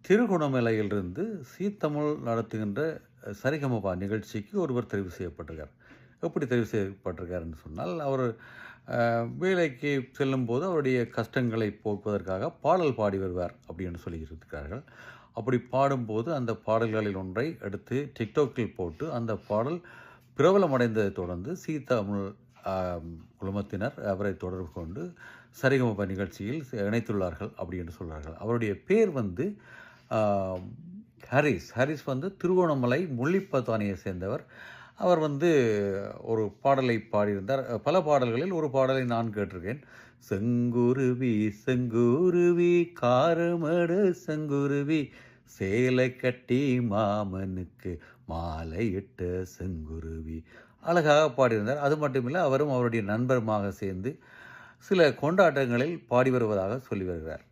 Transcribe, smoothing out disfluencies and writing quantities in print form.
திருகோணமலையிலிருந்து தமிழ் நடத்துகின்ற சரிகமபா நிகழ்ச்சிக்கு ஒருவர் தெரிவு செய்யப்பட்டிருக்கார். எப்படி தெரிவு செய்யப்பட்டிருக்காருன்னு சொன்னால், அவர் வேலைக்கு செல்லும்போது அவருடைய கஷ்டங்களை போக்குவதற்காக பாடல் பாடி வருவார் அப்படின்னு சொல்லியிருக்கிறார்கள். அப்படி பாடும்போது அந்த பாடல்களில் ஒன்றை எடுத்து டிக்டாக்கில் போட்டு அந்த பாடல் பிரபலமடைந்ததை தொடர்ந்து தமிழ் குழுமத்தினர் அவரை தொடர்பு கொண்டு சரிகமபா நிகழ்ச்சியில் இணைத்துள்ளார்கள் அப்படி என்று சொல்கிறார்கள். அவருடைய பேர் வந்து ஹாரிஸ். ஹாரிஸ் வந்து திருகோணமலை முள்ளிப்பத்தானியை சேர்ந்தவர். அவர் வந்து ஒரு பாடலை பாடியிருந்தார். பல பாடல்களில் ஒரு பாடலை நான் கேட்டிருக்கேன். செங்குருவி செங்குருவி காரமடு செங்குருவி சேலை கட்டி மாமனுக்கு மாலையிட்ட செங்குருவி அழகாக பாடியிருந்தார். அது மட்டுமில்லை, அவரும் அவருடைய நண்பருமாக சேர்ந்து சில கொண்டாட்டங்களில் பாடி வருவதாக சொல்லி வருகிறார்.